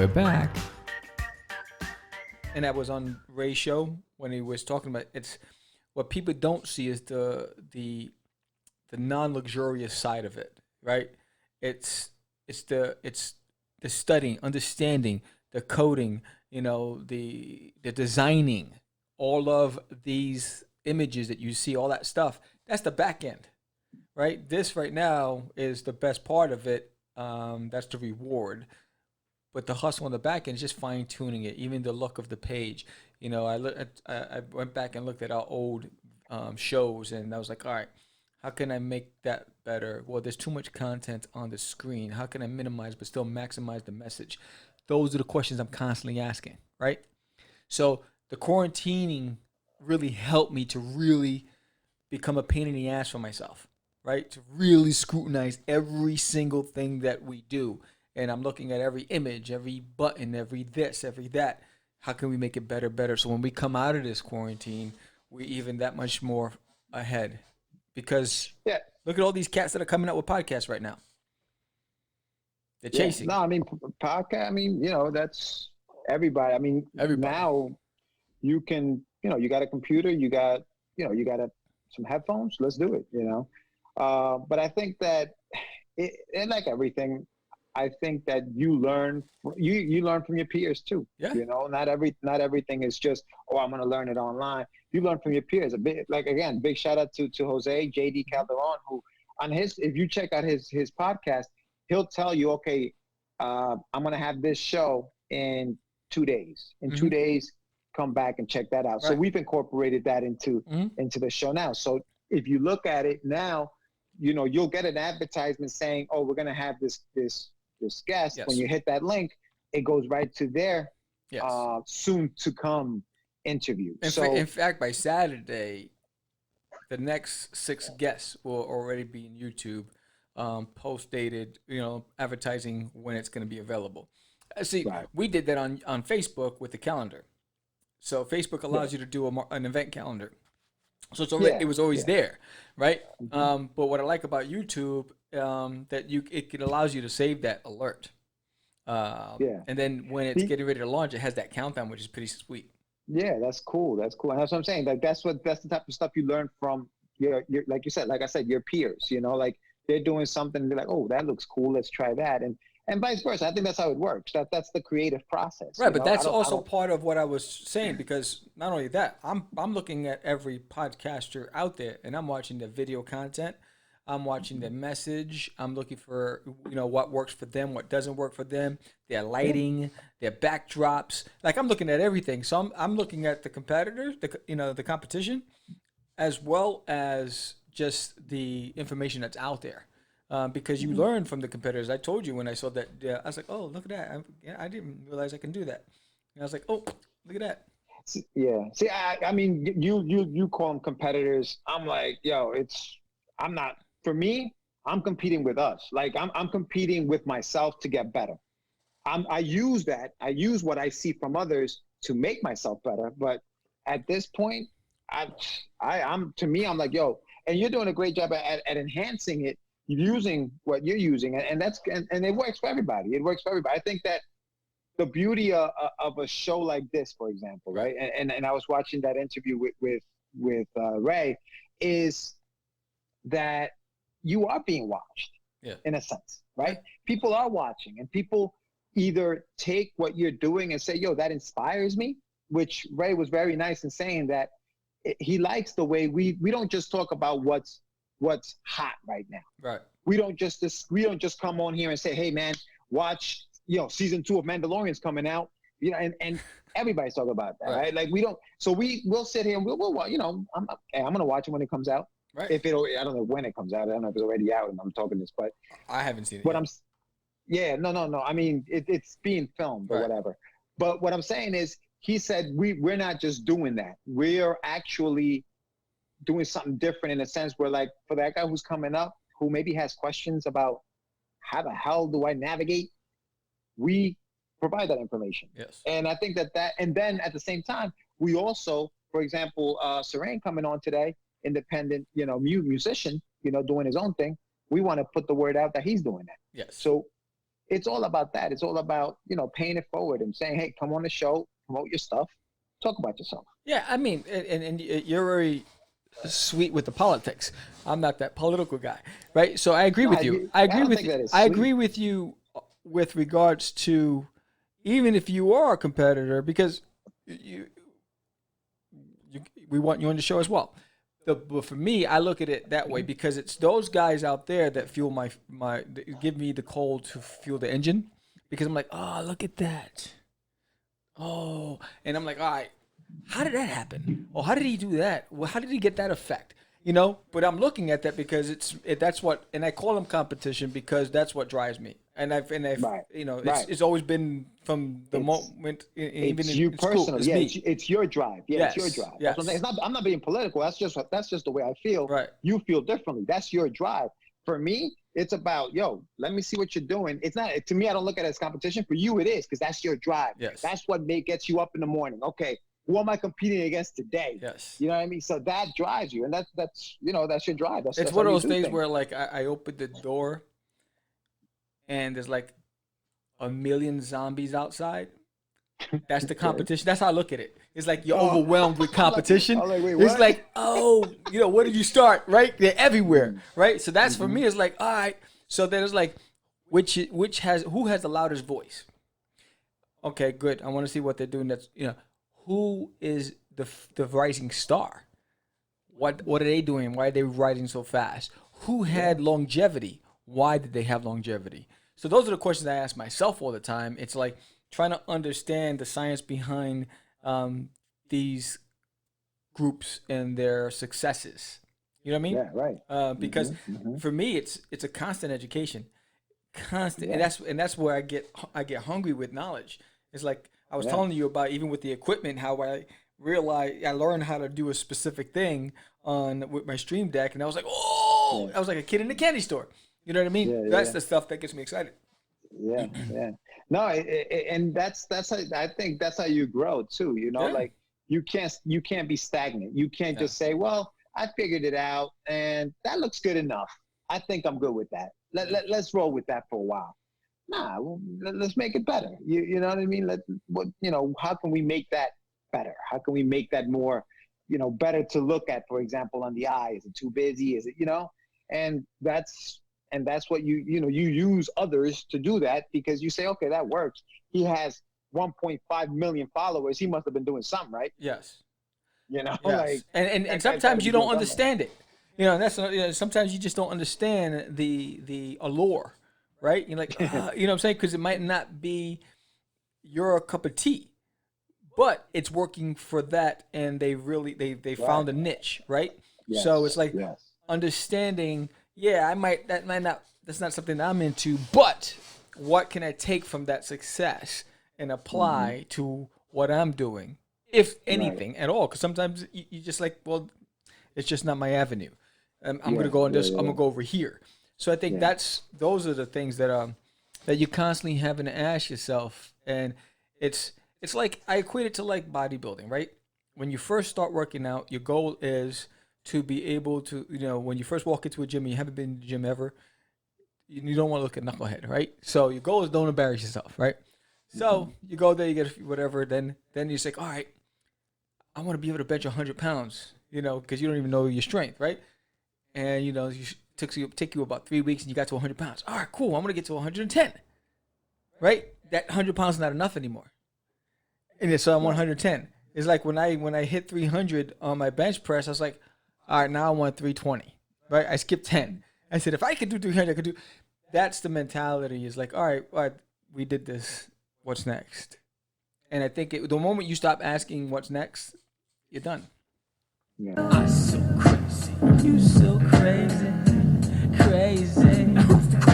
we're back. And that was on Ray's show when he was talking about it's what people don't see is the non-luxurious side of it, right? It's the studying, understanding, the coding, the designing, all of these images that you see, all that stuff. That's the back end, right? This right now is the best part of it. That's the reward. But the hustle on the back end is just fine tuning it, even the look of the page. I went back and looked at our old shows, and I was like, all right, how can I make that better? Well, there's too much content on the screen. How can I minimize but still maximize the message? Those are the questions I'm constantly asking, right? So the quarantining really helped me to really become a pain in the ass for myself, right? To really scrutinize every single thing that we do. And I'm looking at every image, every button, every this, every that. How can we make it better, better? So when we come out of this quarantine, we're even that much more ahead. Because Yeah, look at all these cats that are coming out with podcasts right now. They're yeah. chasing No, I mean, podcast. I mean, that's everybody. I mean, everybody. now you can, you got a computer, you got some headphones. Let's do it. But I think that, and like everything, I think that you learn from your peers too. Yeah. Not everything is just, oh, I'm going to learn it online. You learn from your peers. Big shout out to Jose JD Calderon, who if you check out his podcast, he'll tell you, okay, I'm going to have this show in 2 days. In 2 days, come back and check that out. Right. So we've incorporated that into the show now. So if you look at it now, you'll get an advertisement saying, oh, we're going to have this guest. Yes. When you hit that link, it goes right to their Yes. soon to come interview. In fact, by Saturday, the next 6 guests will already be in YouTube, post dated, advertising when it's going to be available. See, Right. we did that on Facebook with the calendar. So Facebook allows you to do an event calendar. So it's already, it was always there, right? But what I like about YouTube, that it allows you to save that alert. And then when it's getting ready to launch, it has that countdown, which is pretty sweet. Yeah, that's cool. That's cool. And that's what I'm saying. Like that's the type of stuff you learn from your like you said, like I said, your peers. Like they're doing something, and they're like, oh, that looks cool. Let's try that, and vice versa. I think that's how it works. That's the creative process. Right, but that's also part of what I was saying, because not only that, I'm looking at every podcaster out there, and I'm watching the video content. I'm watching their message. I'm looking for, what works for them, what doesn't work for them, their lighting, their backdrops. Like I'm looking at everything. So I'm looking at the competitors, the competition, as well as just the information that's out there. Because you learn from the competitors. I told you when I saw that, I was like, oh, look at that. I didn't realize I can do that. And I was like, oh, look at that. Yeah. See, I mean, you call them competitors. I'm like, I'm not. For me, I'm competing with us. Like I'm competing with myself to get better. I use that. I use what I see from others to make myself better. But at this point, I'm to me, I'm like, and you're doing a great job at enhancing it, using what you're using, and it works for everybody. It works for everybody. I think that the beauty of a show like this, for example, right? And I was watching that interview with Ray, is that you are being watched, in a sense, right? People are watching, and people either take what you're doing and say, that inspires me, which Ray was very nice in saying that he likes the way we don't just talk about what's hot right now. Right. We don't just come on here and say, hey man, watch, season 2 of Mandalorian's coming out, and everybody's talking about that, right? Like we don't, so we'll sit here and we'll I'm going to watch it when it comes out. Right. I don't know when it comes out. I don't know if it's already out and I'm talking this, but I haven't seen it what yet. No. I mean, it's being filmed or whatever. But what I'm saying is, he said, we're not just doing that. We're actually doing something different, in a sense where, like, for that guy who's coming up, who maybe has questions about how the hell do I navigate, we provide that information. Yes. And I think that, and then at the same time, we also, for example, Serain coming on today, independent, musician, doing his own thing. We want to put the word out that he's doing that. Yes. So it's all about that. It's all about, paying it forward and saying, hey, come on the show, promote your stuff, talk about yourself. Yeah, I mean, and you're very sweet with the politics. I'm not that political guy, right? So I agree with you. I agree with you. I agree with you with regards to even if you are a competitor, because we want you on the show as well. But for me, I look at it that way because it's those guys out there that fuel my that give me the coal to fuel the engine, because I'm like, oh, look at that. Oh, and I'm like, all right, how did that happen? Oh, how did he do that? Well, how did he get that effect? But I'm looking at that because that's what, and I call them competition because that's what drives me. And I've Right. it's always been from the moment, even It's in you school, personally. it's Yeah, me. it's your drive. Yeah, it's your Yes, drive. yes. That's what I'm saying. I'm not being political. That's just the way I feel. Right. You feel differently. That's your drive. For me, it's about, yo, let me see what you're doing. It's not, to me, I don't look at it as competition. For you, it is, because that's your drive. Yes. That's what gets you up in the morning. Okay, who am I competing against today? Yes. You know what I mean? So that drives you, and that's that's your drive. It's that's one of how you those do things things. where like I open the door and there's like a million zombies outside. That's the competition. That's how I look at it. It's like you're overwhelmed with competition. I'm like, wait, it's what? like, where did you start? Right? They're everywhere. Right? So that's for me. It's like, all right. So then it's like, who has the loudest voice? Okay, good. I want to see what they're doing. That's who is the rising star? What are they doing? Why are they rising so fast? Who had longevity? Why did they have longevity? So those are the questions I ask myself all the time. It's like trying to understand the science behind these groups and their successes. You know what I mean? Yeah, right. Because for me, it's a constant education, and that's where I get hungry with knowledge. It's like I was telling you about, even with the equipment, how I realized I learned how to do a specific thing with my Stream Deck, and I was like, I was like a kid in the candy store. You know what I mean? Yeah, That's the stuff that gets me excited. Yeah. No, and that's how, I think that's how you grow too. Like you can't be stagnant. You can't just say, well, I figured it out and that looks good enough. I think I'm good with that. Let's roll with that for a while. Nah, let's make it better. You know what I mean? How can we make that better? How can we make that more, better to look at? For example, on the eye, is it too busy? Is it, and that's what you use others to do that, because you say, okay, that works. He has 1.5 million followers. He must have been doing something right. Yes. Yes. Like, and sometimes you don't understand it. That's sometimes you just don't understand the allure, right? You're like, you know what I'm saying? Because it might not be your cup of tea, but it's working for that, and they found a niche, right? Yes. So it's like understanding. Yeah, that's not something that I'm into, but what can I take from that success and apply to what I'm doing, if anything at all? Because sometimes you just like, well, it's just not my avenue. I'm gonna go on this. I'm gonna go over here. So I think those are the things that you're constantly having to ask yourself, and it's like, I equate it to like bodybuilding, right? When you first start working out, your goal is to be able to, when you first walk into a gym and you haven't been in the gym ever, you don't want to look at knucklehead, right? So your goal is don't embarrass yourself, right? So you go there, you get whatever, then you say, all right, I want to be able to bench 100 pounds, because you don't even know your strength, right? And, take you about 3 weeks and you got to 100 pounds. All right, cool, I'm going to get to 110, right? That 100 pounds is not enough anymore. And so I'm 110. It's like when I hit 300 on my bench press, I was like, all right, now I want 320, right? I skipped 10. I said, if I could do 300, I could do. That's the mentality. Is like, all right, we did this. What's next? And I think the moment you stop asking what's next, you're done. Yeah. I'm so crazy. You so crazy, crazy.